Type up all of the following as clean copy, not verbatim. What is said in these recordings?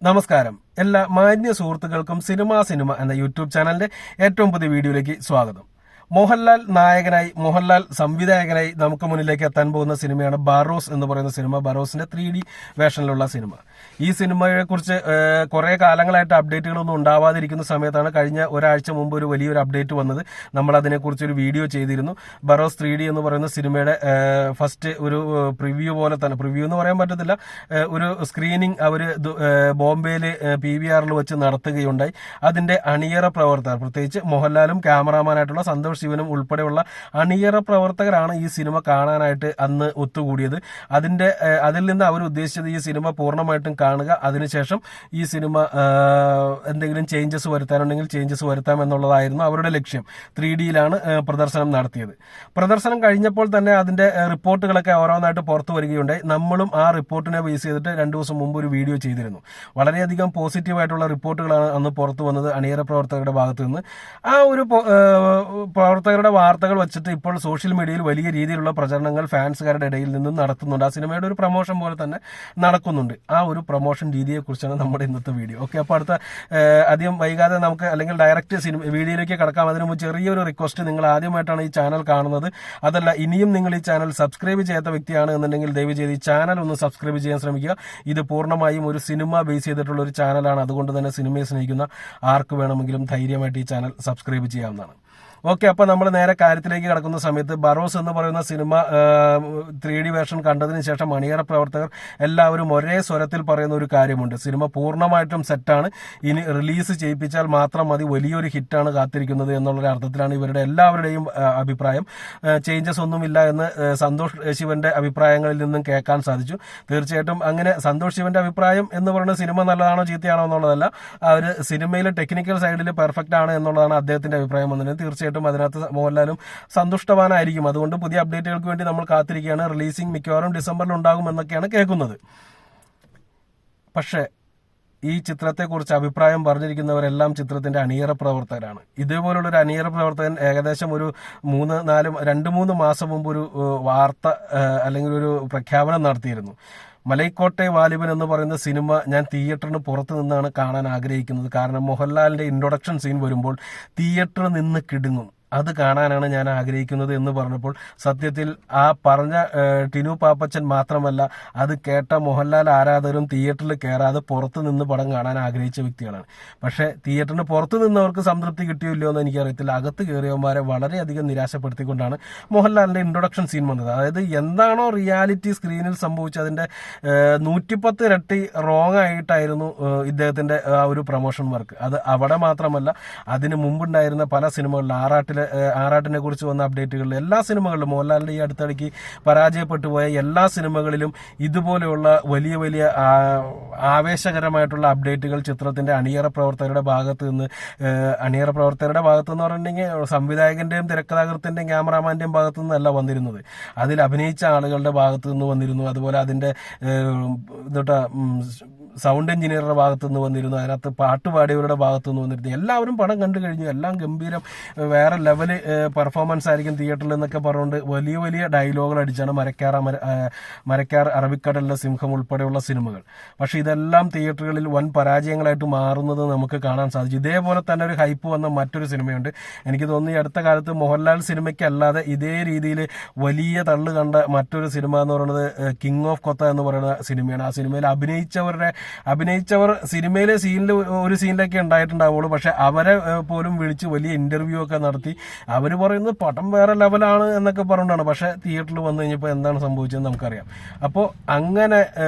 നമസ്കാരം. എല്ലാ മാന്യ സുഹൃത്തുക്കൾക്കും സിനിമ എന്ന യൂട്യൂബ് ചാനലിന്റെ ഏറ്റവും പുതിയ വീഡിയോയിലേക്ക് സ്വാഗതം. മോഹൻലാൽ സംവിധായകനായി നമുക്ക് മുന്നിലേക്ക് എത്താൻ പോകുന്ന സിനിമയാണ് ബറോസ് എന്ന് പറയുന്ന സിനിമ. ബറോസിന്റെ 3D വേഷനിലുള്ള cinema. ഈ സിനിമയെ കുറിച്ച് കുറെ കാലങ്ങളായിട്ട് അപ്ഡേറ്റുകളൊന്നും ഉണ്ടാവാതിരിക്കുന്ന സമയത്താണ് കഴിഞ്ഞ ഒരാഴ്ച മുമ്പ് ഒരു വലിയൊരു അപ്ഡേറ്റ് വന്നത്. നമ്മൾ അതിനെക്കുറിച്ച് ഒരു വീഡിയോ ചെയ്തിരുന്നു. ബറോസ് 3D എന്ന് പറയുന്ന സിനിമയുടെ ഫസ്റ്റ് ഒരു പ്രിവ്യൂ പോലെ തന്നെ, പ്രിവ്യൂ എന്ന് പറയാൻ പറ്റത്തില്ല, ഒരു സ്ക്രീനിങ് അവര് ബോംബെയില് PVR വെച്ച് നടത്തുകയുണ്ടായി. അതിന്റെ അണിയറ പ്രവർത്തകർ, പ്രത്യേകിച്ച് മോഹൻലാലും ക്യാമറാമാനായിട്ടുള്ള സന്തോഷ് ശിവനും ഉൾപ്പെടെയുള്ള അണിയറ പ്രവർത്തകരാണ് ഈ സിനിമ കാണാനായിട്ട് അന്ന് ഒത്തുകൂടിയത്. അതിൽ നിന്ന് അവർ ഉദ്ദേശിച്ചത് ഈ സിനിമ പൂർണ്ണമായിട്ടും കാണുക, അതിനുശേഷം ഈ സിനിമ എന്തെങ്കിലും ചേഞ്ചസ് വരുത്താനുണ്ടെങ്കിൽ ചേഞ്ചസ് വരുത്താം എന്നുള്ളതായിരുന്നു അവരുടെ ലക്ഷ്യം. 3Dയിലാണ് പ്രദർശനം നടത്തിയത്. പ്രദർശനം കഴിഞ്ഞപ്പോൾ തന്നെ അതിന്റെ റിപ്പോർട്ടുകളൊക്കെ ഓരോന്നായിട്ട് പുറത്തു വരികയുണ്ടായി. നമ്മളും ആ റിപ്പോർട്ടിനെ ബേസ് ചെയ്തിട്ട് 2 ദിവസം മുമ്പ് ഒരു വീഡിയോ ചെയ്തിരുന്നു. വളരെയധികം പോസിറ്റീവായിട്ടുള്ള റിപ്പോർട്ടുകളാണ് അന്ന് പുറത്തു വന്നത് അണിയറ പ്രവർത്തകരുടെ ഭാഗത്തു നിന്ന്. ആ ഒരു പ്രവർത്തകരുടെ വാർത്തകൾ വെച്ചിട്ട് ഇപ്പോൾ സോഷ്യൽ മീഡിയയിൽ വലിയ രീതിയിലുള്ള പ്രചരണങ്ങൾ ഫാൻസുകാരുടെ ഇടയിൽ നിന്നും നടത്തുന്നുണ്ട്. ആ സിനിമയുടെ ഒരു പ്രൊമോഷൻ പോലെ തന്നെ നടക്കുന്നുണ്ട്. ആ ഒരു പ്രൊമോഷൻ രീതിയെ കുറിച്ചാണ് നമ്മുടെ ഇന്നത്തെ വീഡിയോ. ഓക്കെ, അപ്പോൾ അധികം വൈകാതെ നമുക്ക് അല്ലെങ്കിൽ ഡയറക്റ്റ് വീഡിയോയിലേക്ക് കടക്കാം. അതിന് മുമ്പ് ചെറിയൊരു റിക്വസ്റ്റ്, നിങ്ങൾ ആദ്യമായിട്ടാണ് ഈ ചാനൽ കാണുന്നത്, അതല്ല ഇനിയും നിങ്ങൾ ഈ ചാനൽ സബ്സ്ക്രൈബ് ചെയ്യാത്ത വ്യക്തിയാണ് എന്നുണ്ടെങ്കിൽ ദയവ് ചെയ്ത് ഈ ചാനൽ ഒന്ന് സബ്സ്ക്രൈബ് ചെയ്യാൻ ശ്രമിക്കുക. ഇത് പൂർണ്ണമായും ഒരു സിനിമ ബേസ് ചെയ്തിട്ടുള്ള ഒരു ചാനലാണ്. അതുകൊണ്ട് തന്നെ സിനിമയെ സ്നേഹിക്കുന്ന ആർക്ക് വേണമെങ്കിലും ധൈര്യമായിട്ട് ഈ ചാനൽ സബ്സ്ക്രൈബ് ചെയ്യാവുന്നതാണ്. ഓക്കെ, അപ്പൊ നമ്മൾ നേരെ കാര്യത്തിലേക്ക് കടക്കുന്ന സമയത്ത് ബറോസ് എന്ന് പറയുന്ന സിനിമ 3D വേർഷൻ കണ്ടതിന് ശേഷം അണിയറ പ്രവർത്തകർ എല്ലാവരും ഒരേ സ്വരത്തിൽ പറയുന്ന ഒരു കാര്യമുണ്ട്: സിനിമ പൂർണ്ണമായിട്ടും സെറ്റാണ്, ഇനി റിലീസ് ചെയ്യിപ്പിച്ചാൽ മാത്രം മതി, വലിയൊരു ഹിറ്റാണ് കാത്തിരിക്കുന്നത് എന്നുള്ളൊരു അർത്ഥത്തിലാണ് ഇവരുടെ എല്ലാവരുടെയും അഭിപ്രായം. ചേഞ്ചസ് ഒന്നുമില്ല എന്ന് സന്തോഷ് ശിവന്റെ അഭിപ്രായങ്ങളിൽ നിന്നും കേൾക്കാൻ സാധിച്ചു. തീർച്ചയായിട്ടും അങ്ങനെ സന്തോഷ് ശിവന്റെ അഭിപ്രായം എന്ന് പറയുന്ന സിനിമ നല്ലതാണോ ചീത്തയാണോ എന്നുള്ളതല്ല, അവര് സിനിമയിലെ ടെക്നിക്കൽ സൈഡിൽ പെർഫെക്റ്റ് ആണ് എന്നുള്ളതാണ് അദ്ദേഹത്തിന്റെ അഭിപ്രായം വന്നത്. തീർച്ചയായിട്ടും അതിനകത്ത് മോഹൻലാലും സന്തുഷ്ടവാനായിരിക്കും. അതുകൊണ്ട് പുതിയ അപ്ഡേറ്റുകൾക്ക് വേണ്ടി നമ്മൾ കാത്തിരിക്കുകയാണ്. റിലീസിംഗ് മിക്കവാറും ഡിസംബറിൽ ഉണ്ടാകും എന്നൊക്കെയാണ് കേൾക്കുന്നത്. പക്ഷേ ഈ ചിത്രത്തെക്കുറിച്ച് അഭിപ്രായം പറഞ്ഞിരിക്കുന്നവരെല്ലാം ചിത്രത്തിന്റെ അണിയറ പ്രവർത്തകരാണ്. ഇതേപോലുള്ളൊരു അണിയറ പ്രവർത്തകൻ ഏകദേശം ഒരു 2-3 മാസം മുമ്പ് ഒരു വാർത്ത അല്ലെങ്കിൽ ഒരു പ്രഖ്യാപനം നടത്തിയിരുന്നു: മലൈക്കോട്ടെ വാലിബൻ എന്ന് പറയുന്ന സിനിമ ഞാൻ തിയേറ്ററിന് പുറത്ത് നിന്നാണ് കാണാൻ ആഗ്രഹിക്കുന്നത്. കാരണം മോഹൻലാലിന്റെ ഇൻട്രൊഡക്ഷൻ സീൻ വരുമ്പോൾ തിയേറ്ററിൽ നിന്ന് കിടുങ്ങും, അത് കാണാനാണ് ഞാൻ ആഗ്രഹിക്കുന്നത് എന്ന് പറഞ്ഞപ്പോൾ സത്യത്തിൽ ആ പറഞ്ഞ ടിനു പാപ്പച്ചൻ മാത്രമല്ല, അത് കേട്ട മോഹൻലാൽ ആരാധകരും തിയേറ്ററിൽ കയറാതെ പുറത്തു നിന്ന് പടം കാണാൻ ആഗ്രഹിച്ച വ്യക്തികളാണ്. പക്ഷേ തിയേറ്ററിന് പുറത്തു നിന്നവർക്ക് സംതൃപ്തി കിട്ടിയില്ലോ എന്ന് എനിക്കറിയത്തില്ല. അകത്ത് കയറിയവന്മാരെ വളരെയധികം നിരാശപ്പെടുത്തിക്കൊണ്ടാണ് മോഹൻലാലിന്റെ ഇൻട്രൊഡക്ഷൻ സീൻ വന്നത്. അതായത് എന്താണോ റിയാലിറ്റി സ്ക്രീനിൽ സംഭവിച്ചത് അതിന്റെ 110 ഇരട്ടി റോങ് ആയിട്ടായിരുന്നു ഇദ്ദേഹത്തിന്റെ ആ ഒരു പ്രൊമോഷൻ വർക്ക്. അത് അവിടെ മാത്രമല്ല, അതിന് മുമ്പുണ്ടായിരുന്ന പല സിനിമകളിലും ആറാട്ടിനെ കുറിച്ച് വന്ന അപ്ഡേറ്റുകളിൽ എല്ലാ സിനിമകളിലും, മോഹൻലാലിന്റെ ഈ അടുത്തിടയ്ക്ക് പരാജയപ്പെട്ടു പോയ എല്ലാ സിനിമകളിലും ഇതുപോലെയുള്ള വലിയ വലിയ ആവേശകരമായിട്ടുള്ള അപ്ഡേറ്റുകൾ ചിത്രത്തിന്റെ അണിയറ പ്രവർത്തകരുടെ ഭാഗത്ത് നിന്ന് പറഞ്ഞിട്ടുണ്ടെങ്കിൽ സംവിധായകന്റെയും തിരക്കഥാകൃത്തിന്റെയും ക്യാമറാമാന്റെയും ഭാഗത്തു നിന്നല്ല വന്നിരുന്നത്, അതിൽ അഭിനയിച്ച ആളുകളുടെ ഭാഗത്തു നിന്ന് വന്നിരുന്നു. അതുപോലെ അതിന്റെ സൗണ്ട് എഞ്ചിനീയറുടെ ഭാഗത്തു നിന്ന് വന്നിരുന്നു, അതിനകത്ത് പാട്ടുപാടിയവരുടെ ഭാഗത്തു നിന്ന് വന്നിരുന്നു. എല്ലാവരും പടം കണ്ടു കഴിഞ്ഞു, എല്ലാം ഗംഭീരം, വേറെ ലെവല് പെർഫോമൻസ് ആയിരിക്കും തിയേറ്ററിൽ എന്നൊക്കെ പറഞ്ഞുകൊണ്ട് വലിയ വലിയ ഡയലോഗുകൾ അടിച്ചാണ് മരക്കാർ, അറബിക്കടലിലെ സിംഹം ഉൾപ്പെടെയുള്ള സിനിമകൾ. പക്ഷെ ഇതെല്ലാം തിയേറ്ററുകളിൽ വൻ പരാജയങ്ങളായിട്ട് മാറുന്നത് നമുക്ക് കാണാൻ സാധിച്ചു. ഇതേപോലെ തന്നെ ഒരു ഹൈപ്പ് വന്ന മറ്റൊരു സിനിമയുണ്ട്. എനിക്ക് തോന്നുന്നു ഈ അടുത്ത കാലത്ത് മോഹൻലാൽ സിനിമയ്ക്കല്ലാതെ ഇതേ രീതിയിൽ വലിയ തള്ളു കണ്ട മറ്റൊരു സിനിമ എന്ന് പറയുന്നത് കിങ് ഓഫ് കൊത്ത എന്ന് പറയുന്ന സിനിമയാണ്. ആ സിനിമയിൽ അഭിനയിച്ചവർ സിനിമയിലെ ഒരു സീനിലൊക്കെ ഉണ്ടായിട്ടുണ്ടാവുള്ളൂ. പക്ഷെ അവരെ പോലും വിളിച്ച് വലിയ ഇന്റർവ്യൂ ഒക്കെ നടത്തി അവർ പറയുന്നത് പടം വേറെ ലെവലാണ് എന്നൊക്കെ പറഞ്ഞിട്ടാണ്. പക്ഷെ തിയേറ്ററിൽ വന്നു കഴിഞ്ഞപ്പോൾ എന്താണ് സംഭവിച്ചതെന്ന് നമുക്കറിയാം. അപ്പോൾ അങ്ങനെ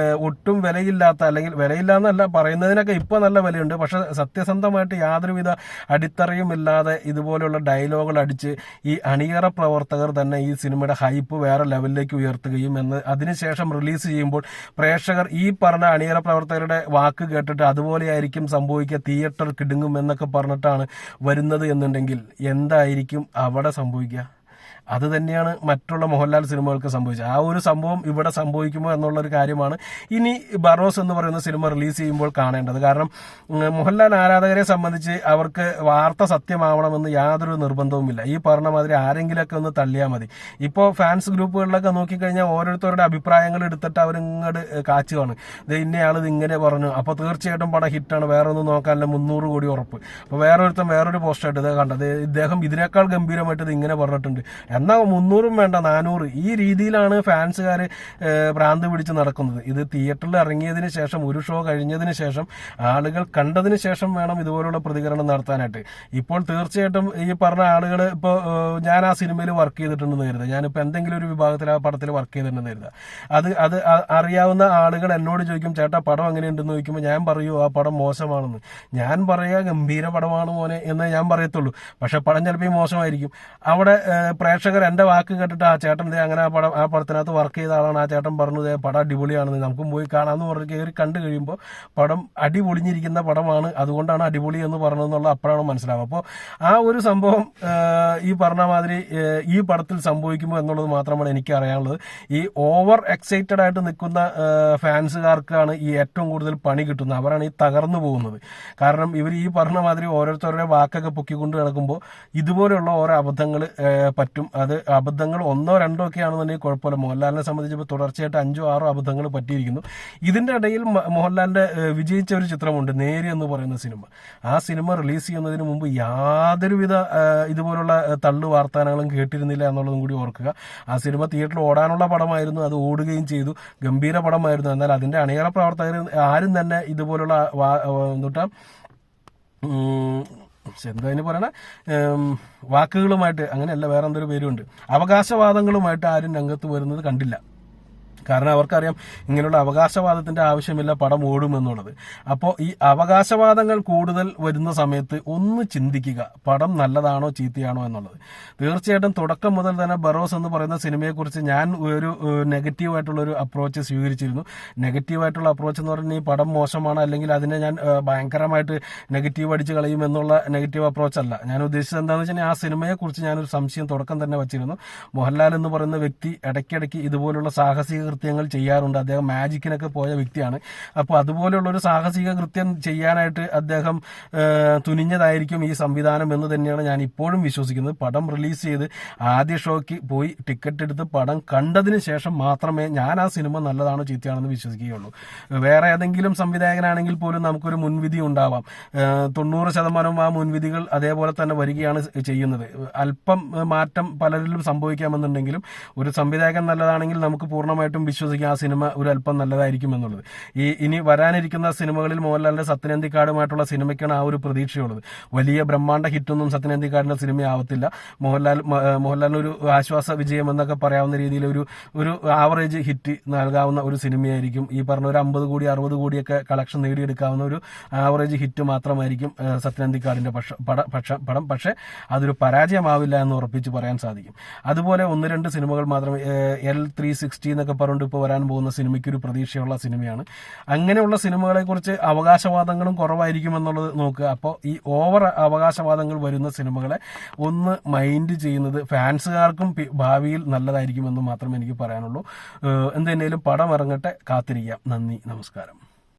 ഒട്ടും വിലയില്ലാത്ത, അല്ലെങ്കിൽ വിലയില്ലാന്നല്ല പറയുന്നതിനൊക്കെ ഇപ്പൊ നല്ല വിലയുണ്ട്, പക്ഷെ സത്യസന്ധമായിട്ട് യാതൊരുവിധ അടിത്തറയും ഇല്ലാതെ ഇതുപോലെയുള്ള ഡയലോഗുകൾ അടിച്ച് ഈ അണിയറ പ്രവർത്തകർ തന്നെ ഈ സിനിമയുടെ ഹൈപ്പ് വേറെ ലെവലിലേക്ക് ഉയർത്തുകയും അതിനുശേഷം റിലീസ് ചെയ്യുമ്പോൾ പ്രേക്ഷകർ ഈ പറഞ്ഞ അണിയറ പ്രവർത്തകരുടെ വാക്ക് കേട്ടിട്ട് അതുപോലെയായിരിക്കും സംഭവിക്കുക, തിയേറ്റർ കിടുങ്ങും എന്നൊക്കെ പറഞ്ഞിട്ടാണ് വരുന്നത് എന്നുണ്ടെങ്കിൽ എന്തായിരിക്കും അവിടെ സംഭവിക്കുക? അത് തന്നെയാണ് മറ്റുള്ള മോഹൻലാൽ സിനിമകൾക്ക് സംഭവിച്ചത്. ആ ഒരു സംഭവം ഇവിടെ സംഭവിക്കുമോ എന്നുള്ളൊരു കാര്യമാണ് ഇനി ബറോസ് എന്ന് പറയുന്ന സിനിമ റിലീസ് ചെയ്യുമ്പോൾ കാണേണ്ടത്. കാരണം മോഹൻലാൽ ആരാധകരെ സംബന്ധിച്ച് അവർക്ക് വാർത്ത സത്യമാവണമെന്ന് യാതൊരു നിർബന്ധവുമില്ല. ഈ പറഞ്ഞ മാതിരി ആരെങ്കിലൊക്കെ ഒന്ന് തള്ളിയാൽ മതി. ഇപ്പോൾ ഫാൻസ് ഗ്രൂപ്പുകളിലൊക്കെ നോക്കിക്കഴിഞ്ഞാൽ ഓരോരുത്തരുടെ അഭിപ്രായങ്ങൾ എടുത്തിട്ട് അവരിങ്ങോട്ട് കാച്ചുകയാണ്. ഇത് ഇന്നയാൾ ഇത് ഇങ്ങനെ പറഞ്ഞു, അപ്പോൾ തീർച്ചയായിട്ടും പടം ഹിറ്റാണ്, വേറെ ഒന്നും നോക്കാനില്ല, 300 കോടി ഉറപ്പ്. അപ്പോൾ വേറൊരു പോസ്റ്റായിട്ട് ഇത് കണ്ടത്, ഇദ്ദേഹം ഇതിനേക്കാൾ ഗംഭീരമായിട്ട് ഇത് ഇങ്ങനെ പറഞ്ഞിട്ടുണ്ട്, എന്നാൽ 300 വേണ്ട 400. ഈ രീതിയിലാണ് ഫാൻസുകാർ ഭ്രാന്ത് പിടിച്ച് നടക്കുന്നത്. ഇത് തിയേറ്ററിൽ ഇറങ്ങിയതിന് ശേഷം, ഒരു ഷോ കഴിഞ്ഞതിന് ശേഷം, ആളുകൾ കണ്ടതിന് ശേഷം വേണം ഇതുപോലുള്ള പ്രതികരണം നടത്താനായിട്ട്. ഇപ്പോൾ തീർച്ചയായിട്ടും ഈ പറഞ്ഞ ആളുകൾ, ഇപ്പോൾ ഞാൻ ആ സിനിമയിൽ വർക്ക് ചെയ്തിട്ടുണ്ടെന്ന് കരുതുക, ഞാനിപ്പോൾ എന്തെങ്കിലും ഒരു വിഭാഗത്തിൽ ആ പടത്തിൽ വർക്ക് ചെയ്തിട്ടുണ്ടെന്ന് കരുതുക, അത് അറിയാവുന്ന ആളുകൾ എന്നോട് ചോദിക്കും, ചേട്ടാ പടം എങ്ങനെയുണ്ടെന്ന് ചോദിക്കുമ്പോൾ ഞാൻ പറയൂ ആ പടം മോശമാണെന്ന്. ഞാൻ പറയുക ഗംഭീര പടമാണ് മോനെ എന്ന് ഞാൻ പറയത്തുള്ളൂ. പക്ഷെ പടം ചിലപ്പോൾ മോശമായിരിക്കും. അവിടെ പ്രേക്ഷകർ എൻ്റെ വാക്ക് കേട്ടിട്ട് ആ ചേട്ടൻ അങ്ങനെ ആ പടത്തിനകത്ത് വർക്ക് ചെയ്ത ആളാണ്, ആ ചേട്ടൻ പറഞ്ഞു പടം അടിപൊളിയാണെന്ന്, നമുക്കും പോയി കാണാമെന്ന് പറഞ്ഞ് കയറി കണ്ടു കഴിയുമ്പോൾ പടം അടിപൊളിഞ്ഞിരിക്കുന്ന പടമാണ്, അതുകൊണ്ടാണ് അടിപൊളി എന്ന് പറഞ്ഞതെന്നുള്ള അപ്പോഴാണ് മനസ്സിലാവും. അപ്പോൾ ആ ഒരു സംഭവം ഈ പറഞ്ഞ മാതിരി ഈ പടത്തിൽ സംഭവിക്കുമോ എന്നുള്ളത് മാത്രമാണ് എനിക്ക് അറിയാനുള്ളത്. ഈ ഓവർ എക്സൈറ്റഡ് ആയിട്ട് നിൽക്കുന്ന ഫാൻസുകാർക്കാണ് ഈ ഏറ്റവും കൂടുതൽ പണി കിട്ടുന്നത്. അവരാണ് ഈ തകർന്നു പോകുന്നത്. കാരണം ഇവർ ഈ പറഞ്ഞ മാതിരി ഓരോരുത്തരുടെ വാക്കൊക്കെ പൊക്കിക്കൊണ്ട് കിടക്കുമ്പോൾ ഇതുപോലെയുള്ള ഓരോ അബദ്ധങ്ങൾ പറ്റും. അത് അബദ്ധങ്ങൾ 1 2 ഒക്കെ ആണെന്നുണ്ടെങ്കിൽ കുഴപ്പമില്ല. മോഹൻലാലിനെ സംബന്ധിച്ച് തുടർച്ചയായിട്ട് 5 6 അബദ്ധങ്ങൾ പറ്റിയിരിക്കുന്നു. ഇതിന്റെ ഇടയിൽ മോഹൻലാലിന്റെ വിജയിച്ച ഒരു ചിത്രമുണ്ട്, നേരി എന്ന് പറയുന്ന സിനിമ. ആ സിനിമ റിലീസ് ചെയ്യുന്നതിന് മുമ്പ് യാതൊരുവിധ ഇതുപോലുള്ള തള്ളു വാർത്താനങ്ങളും കേട്ടിരുന്നില്ല എന്നുള്ളതും കൂടി ഓർക്കുക. ആ സിനിമ തിയേറ്ററിൽ ഓടാനുള്ള പടമായിരുന്നു, അത് ഓടുകയും ചെയ്തു, ഗംഭീര പടമായിരുന്നു. എന്നാൽ അതിന്റെ അണിയറ പ്രവർത്തകർ ആരും തന്നെ ഇതുപോലുള്ള എന്താ അതിന് പറയണ വാക്കുകളുമായിട്ട്, അങ്ങനെയല്ല വേറെ എന്തൊരു പേരുണ്ട്, അവകാശവാദങ്ങളുമായിട്ട് ആരും രംഗത്ത് വരുന്നത് കണ്ടില്ല. കാരണം അവർക്കറിയാം ഇങ്ങനെയുള്ള അവകാശവാദത്തിന്റെ ആവശ്യമില്ല, പടം ഓടുമെന്നുള്ളത്. അപ്പോൾ ഈ അവകാശവാദങ്ങൾ കൂടുതൽ വരുന്ന സമയത്ത് ഒന്ന് ചിന്തിക്കുക, പടം നല്ലതാണോ ചീത്തയാണോ എന്നുള്ളത്. തീർച്ചയായിട്ടും തുടക്കം മുതൽ തന്നെ ബറോസ് എന്ന് പറയുന്ന സിനിമയെക്കുറിച്ച് ഞാൻ ഒരു നെഗറ്റീവായിട്ടുള്ളൊരു അപ്രോച്ച് സ്വീകരിച്ചിരുന്നു. നെഗറ്റീവായിട്ടുള്ള അപ്രോച്ച് എന്ന് പറഞ്ഞാൽ ഈ പടം മോശമാണ്, അല്ലെങ്കിൽ അതിനെ ഞാൻ ഭയങ്കരമായിട്ട് നെഗറ്റീവ് അടിച്ച് കളയും എന്നുള്ള നെഗറ്റീവ് അപ്രോച്ച് അല്ല. ഞാൻ ഉദ്ദേശിച്ചത് എന്താണെന്ന് വെച്ചാൽ ആ സിനിമയെക്കുറിച്ച് ഞാനൊരു സംശയം തുടക്കം തന്നെ വച്ചിരുന്നു. മോഹൻലാൽ എന്ന് പറയുന്ന വ്യക്തി ഇടയ്ക്കിടയ്ക്ക് ഇതുപോലുള്ള സാഹസിക കൃത്യങ്ങൾ ചെയ്യാറുണ്ട്. അദ്ദേഹം മാജിക്കിനൊക്കെ പോയ വ്യക്തിയാണ്. അപ്പോൾ അതുപോലെയുള്ള ഒരു സാഹസിക കൃത്യം ചെയ്യാനായിട്ട് അദ്ദേഹം തുനിഞ്ഞതായിരിക്കും ഈ സംവിധാനം എന്ന് തന്നെയാണ് ഞാൻ ഇപ്പോഴും വിശ്വസിക്കുന്നത്. പടം റിലീസ് ചെയ്ത് ആദ്യ ഷോയ്ക്ക് പോയി ടിക്കറ്റ് എടുത്ത് പടം കണ്ടതിന് ശേഷം മാത്രമേ ഞാൻ ആ സിനിമ നല്ലതാണോ ചീത്തയാണെന്ന് വിശ്വസിക്കുകയുള്ളൂ. വേറെ ഏതെങ്കിലും സംവിധായകനാണെങ്കിൽ പോലും നമുക്കൊരു മുൻവിധി ഉണ്ടാവാം. 90% ആ മുൻവിധികൾ അതേപോലെ തന്നെ വരികയാണ് ചെയ്യുന്നത്. അല്പം മാറ്റം പലരിലും സംഭവിക്കാമെന്നുണ്ടെങ്കിലും ഒരു സംവിധായകൻ നല്ലതാണെങ്കിൽ നമുക്ക് പൂർണ്ണമായിട്ടും വിശ്വസിക്കാം ആ സിനിമ ഒരു അല്പം നല്ലതായിരിക്കും എന്നുള്ളത്. ഇനി വരാനിരിക്കുന്ന സിനിമകളിൽ മോഹൻലാലിന്റെ സത്യനന്ദിക്കാടുമായിട്ടുള്ള സിനിമയ്ക്കാണ് ആ ഒരു പ്രതീക്ഷയുള്ളത്. വലിയ ബ്രഹ്മാണ്ഡ ഹിറ്റൊന്നും സത്യനന്ദിക്കാടിന്റെ സിനിമയാവത്തില്ല. മോഹൻലാലിന് ഒരു ആശ്വാസ വിജയം എന്നൊക്കെ പറയാവുന്ന രീതിയിൽ ഒരു ആവറേജ് ഹിറ്റ് നൽകാവുന്ന ഒരു സിനിമയായിരിക്കും. ഈ പറഞ്ഞ ഒരു 50 കോടി 60 കോടിയൊക്കെ കളക്ഷൻ നേടിയെടുക്കാവുന്ന ഒരു ആവറേജ് ഹിറ്റ് മാത്രമായിരിക്കും സത്യനന്ദിക്കാടിന്റെ പടം. പക്ഷേ അതൊരു പരാജയമാവില്ല എന്ന് ഉറപ്പിച്ച് പറയാൻ സാധിക്കും. അതുപോലെ 1-2 സിനിമകൾ മാത്രമേ, L360 എന്നൊക്കെ പറഞ്ഞുകൊണ്ട് ഇപ്പോൾ വരാൻ പോകുന്ന സിനിമയ്ക്ക് ഒരു പ്രതീക്ഷയുള്ള സിനിമയാണ്. അങ്ങനെയുള്ള സിനിമകളെ കുറിച്ച് അവകാശവാദങ്ങളും കുറവായിരിക്കും എന്നുള്ളത് നോക്കുക. അപ്പോൾ ഈ ഓവർ അവകാശവാദങ്ങൾ വരുന്ന സിനിമകളെ ഒന്ന് മൈൻഡ് ചെയ്യുന്നത് ഫാൻസുകാർക്കും ഭാവിയിൽ നല്ലതായിരിക്കുമെന്ന് മാത്രമേ എനിക്ക് പറയാനുള്ളൂ. എന്തെങ്കിലും പടം ഇറങ്ങട്ടെ, കാത്തിരിക്കാം. നന്ദി, നമസ്കാരം.